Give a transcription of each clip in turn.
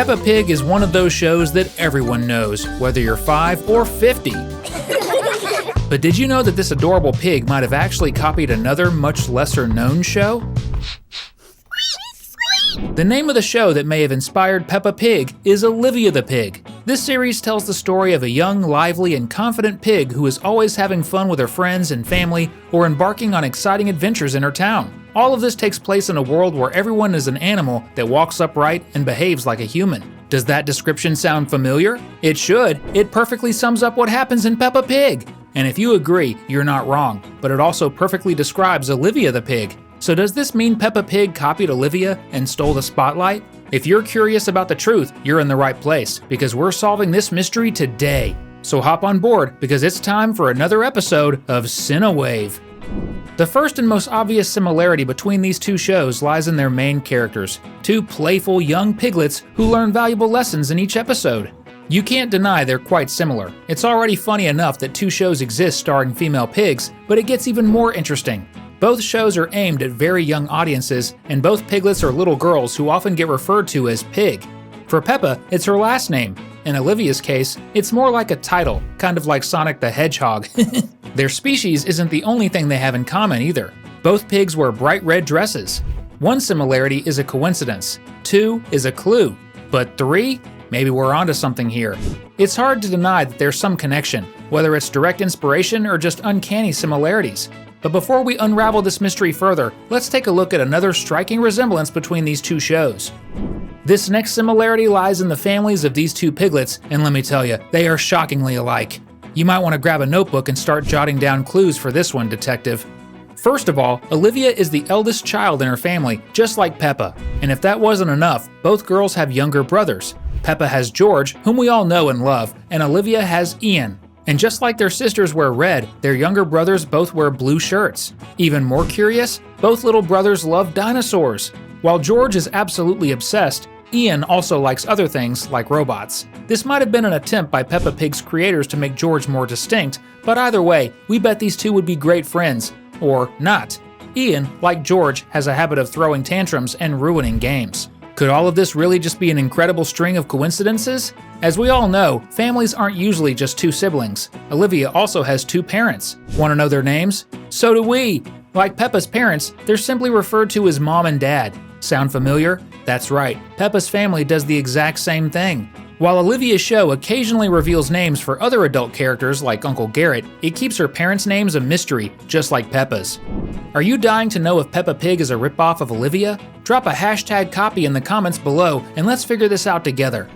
Peppa Pig is one of those shows that everyone knows, whether you're 5 or 50. But did you know that this adorable pig might have actually copied another much lesser known show? The name of the show that may have inspired Peppa Pig is Olivia the Pig. This series tells the story of a young, lively, and confident pig who is always having fun with her friends and family or embarking on exciting adventures in her town. All of this takes place in a world where everyone is an animal that walks upright and behaves like a human. Does that description sound familiar? It should. It perfectly sums up what happens in Peppa Pig. And if you agree, you're not wrong, but it also perfectly describes Olivia the Pig. So does this mean Peppa Pig copied Olivia and stole the spotlight? If you're curious about the truth, you're in the right place, because we're solving this mystery today. So hop on board, because it's time for another episode of Cinewave. The first and most obvious similarity between these two shows lies in their main characters, two playful young piglets who learn valuable lessons in each episode. You can't deny they're quite similar. It's already funny enough that two shows exist starring female pigs, but it gets even more interesting. Both shows are aimed at very young audiences, and both piglets are little girls who often get referred to as Pig. For Peppa, it's her last name. In Olivia's case, it's more like a title, kind of like Sonic the Hedgehog. Their species isn't the only thing they have in common either. Both pigs wear bright red dresses. One similarity is a coincidence, 2 is a clue, but 3? Maybe we're onto something here. It's hard to deny that there's some connection, whether it's direct inspiration or just uncanny similarities. But before we unravel this mystery further, let's take a look at another striking resemblance between these two shows. This next similarity lies in the families of these two piglets, and let me tell you, they are shockingly alike. You might want to grab a notebook and start jotting down clues for this one, detective. First of all, Olivia is the eldest child in her family, just like Peppa. And if that wasn't enough, both girls have younger brothers. Peppa has George, whom we all know and love, and Olivia has Ian. And just like their sisters wear red, their younger brothers both wear blue shirts. Even more curious, both little brothers love dinosaurs. While George is absolutely obsessed, Ian also likes other things like robots. This might have been an attempt by Peppa Pig's creators to make George more distinct, but either way, we bet these two would be great friends. Or not. Ian, like George, has a habit of throwing tantrums and ruining games. Could all of this really just be an incredible string of coincidences? As we all know, families aren't usually just two siblings. Olivia also has two parents. Want to know their names? So do we! Like Peppa's parents, they're simply referred to as Mom and Dad. Sound familiar? That's right, Peppa's family does the exact same thing. While Olivia's show occasionally reveals names for other adult characters like Uncle Garrett, it keeps her parents' names a mystery, just like Peppa's. Are you dying to know if Peppa Pig is a ripoff of Olivia? Drop a hashtag copy in the comments below and let's figure this out together.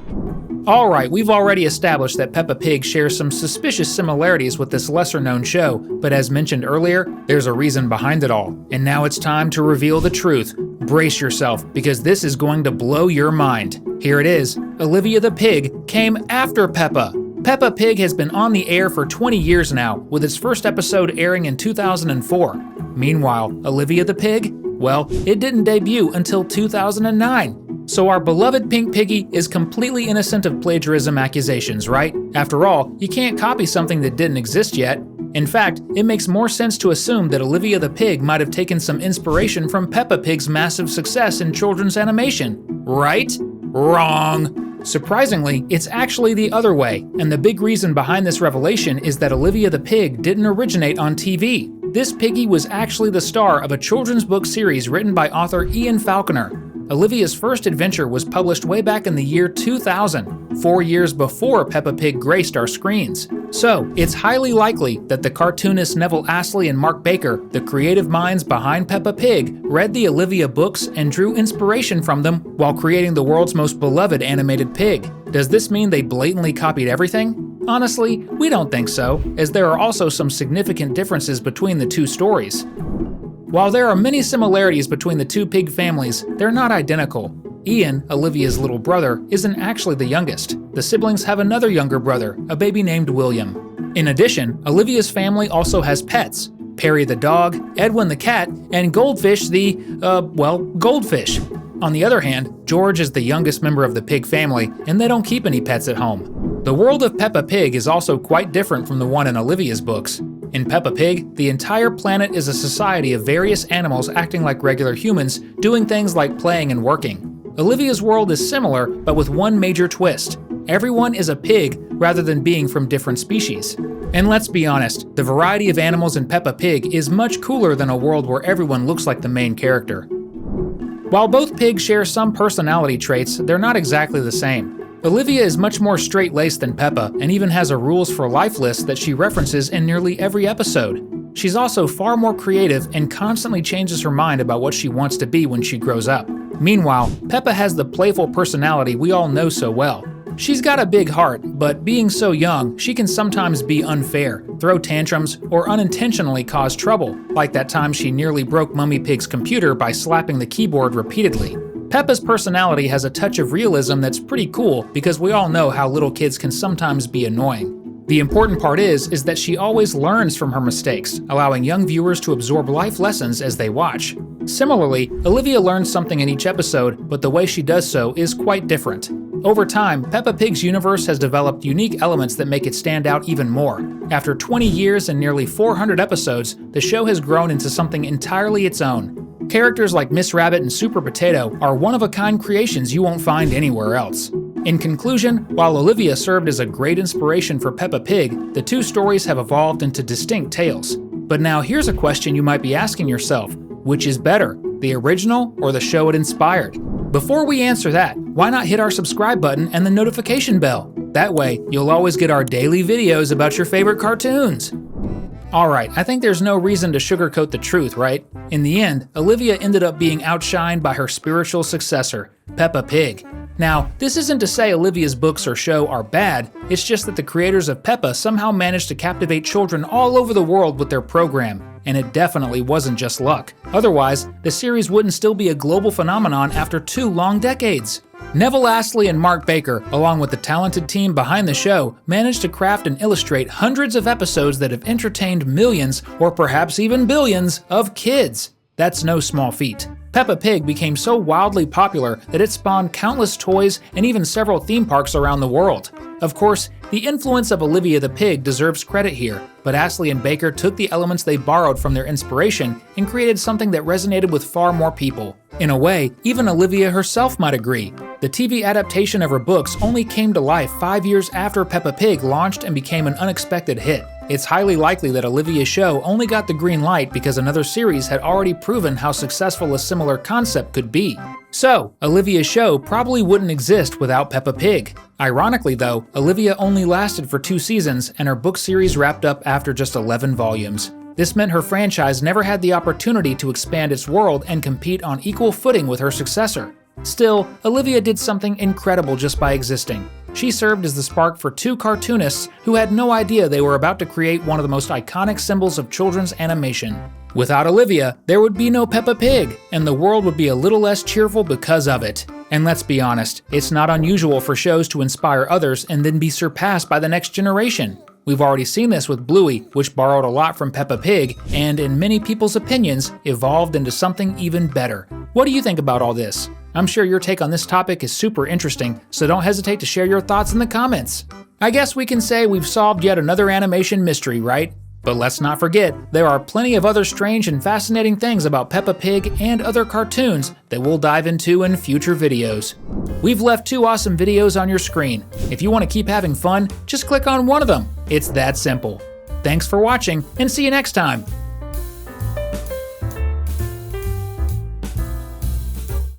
Alright, we've already established that Peppa Pig shares some suspicious similarities with this lesser-known show, but as mentioned earlier, there's a reason behind it all. And now it's time to reveal the truth. Brace yourself, because this is going to blow your mind. Here it is. Olivia the Pig came after Peppa. Peppa Pig has been on the air for 20 years now, with its first episode airing in 2004. Meanwhile, Olivia the Pig? Well, it didn't debut until 2009. So our beloved Pink Piggy is completely innocent of plagiarism accusations, right? After all, you can't copy something that didn't exist yet. In fact, it makes more sense to assume that Olivia the Pig might have taken some inspiration from Peppa Pig's massive success in children's animation. Right? Wrong! Surprisingly, it's actually the other way, and the big reason behind this revelation is that Olivia the Pig didn't originate on TV. This piggy was actually the star of a children's book series written by author Ian Falconer. Olivia's first adventure was published way back in the year 2000, 4 years before Peppa Pig graced our screens. So, it's highly likely that the cartoonists Neville Astley and Mark Baker, the creative minds behind Peppa Pig, read the Olivia books and drew inspiration from them while creating the world's most beloved animated pig. Does this mean they blatantly copied everything? Honestly, we don't think so, as there are also some significant differences between the two stories. While there are many similarities between the two pig families, they're not identical. Ian, Olivia's little brother, isn't actually the youngest. The siblings have another younger brother, a baby named William. In addition, Olivia's family also has pets: Perry the dog, Edwin the cat, and Goldfish the, goldfish. On the other hand, George is the youngest member of the pig family, and they don't keep any pets at home. The world of Peppa Pig is also quite different from the one in Olivia's books. In Peppa Pig, the entire planet is a society of various animals acting like regular humans, doing things like playing and working. Olivia's world is similar, but with one major twist. Everyone is a pig rather than being from different species. And let's be honest, the variety of animals in Peppa Pig is much cooler than a world where everyone looks like the main character. While both pigs share some personality traits, they're not exactly the same. Olivia is much more straight-laced than Peppa and even has a rules for life list that she references in nearly every episode. She's also far more creative and constantly changes her mind about what she wants to be when she grows up. Meanwhile, Peppa has the playful personality we all know so well. She's got a big heart, but being so young, she can sometimes be unfair, throw tantrums, or unintentionally cause trouble, like that time she nearly broke Mummy Pig's computer by slapping the keyboard repeatedly. Peppa's personality has a touch of realism that's pretty cool because we all know how little kids can sometimes be annoying. The important part is that she always learns from her mistakes, allowing young viewers to absorb life lessons as they watch. Similarly, Olivia learns something in each episode, but the way she does so is quite different. Over time, Peppa Pig's universe has developed unique elements that make it stand out even more. After 20 years and nearly 400 episodes, the show has grown into something entirely its own. Characters like Miss Rabbit and Super Potato are one-of-a-kind creations you won't find anywhere else. In conclusion, while Olivia served as a great inspiration for Peppa Pig, the two stories have evolved into distinct tales. But now here's a question you might be asking yourself: which is better, the original or the show it inspired? Before we answer that, why not hit our subscribe button and the notification bell? That way, you'll always get our daily videos about your favorite cartoons. Alright, I think there's no reason to sugarcoat the truth, right? In the end, Olivia ended up being outshined by her spiritual successor, Peppa Pig. Now, this isn't to say Olivia's books or show are bad, it's just that the creators of Peppa somehow managed to captivate children all over the world with their program, and it definitely wasn't just luck. Otherwise, the series wouldn't still be a global phenomenon after 2 long decades. Neville Astley and Mark Baker, along with the talented team behind the show, managed to craft and illustrate hundreds of episodes that have entertained millions, or perhaps even billions, of kids. That's no small feat. Peppa Pig became so wildly popular that it spawned countless toys and even several theme parks around the world. Of course, the influence of Olivia the Pig deserves credit here, but Astley and Baker took the elements they borrowed from their inspiration and created something that resonated with far more people. In a way, even Olivia herself might agree. The TV adaptation of her books only came to life 5 years after Peppa Pig launched and became an unexpected hit. It's highly likely that Olivia's show only got the green light because another series had already proven how successful a similar concept could be. So, Olivia's show probably wouldn't exist without Peppa Pig. Ironically though, Olivia only lasted for 2 seasons and her book series wrapped up after just 11 volumes. This meant her franchise never had the opportunity to expand its world and compete on equal footing with her successor. Still, Olivia did something incredible just by existing. She served as the spark for 2 cartoonists who had no idea they were about to create one of the most iconic symbols of children's animation. Without Olivia, there would be no Peppa Pig, and the world would be a little less cheerful because of it. And let's be honest, it's not unusual for shows to inspire others and then be surpassed by the next generation. We've already seen this with Bluey, which borrowed a lot from Peppa Pig, and in many people's opinions, evolved into something even better. What do you think about all this? I'm sure your take on this topic is super interesting, so don't hesitate to share your thoughts in the comments. I guess we can say we've solved yet another animation mystery, right? But let's not forget, there are plenty of other strange and fascinating things about Peppa Pig and other cartoons that we'll dive into in future videos. We've left 2 awesome videos on your screen. If you want to keep having fun, just click on one of them. It's that simple. Thanks for watching, and see you next time.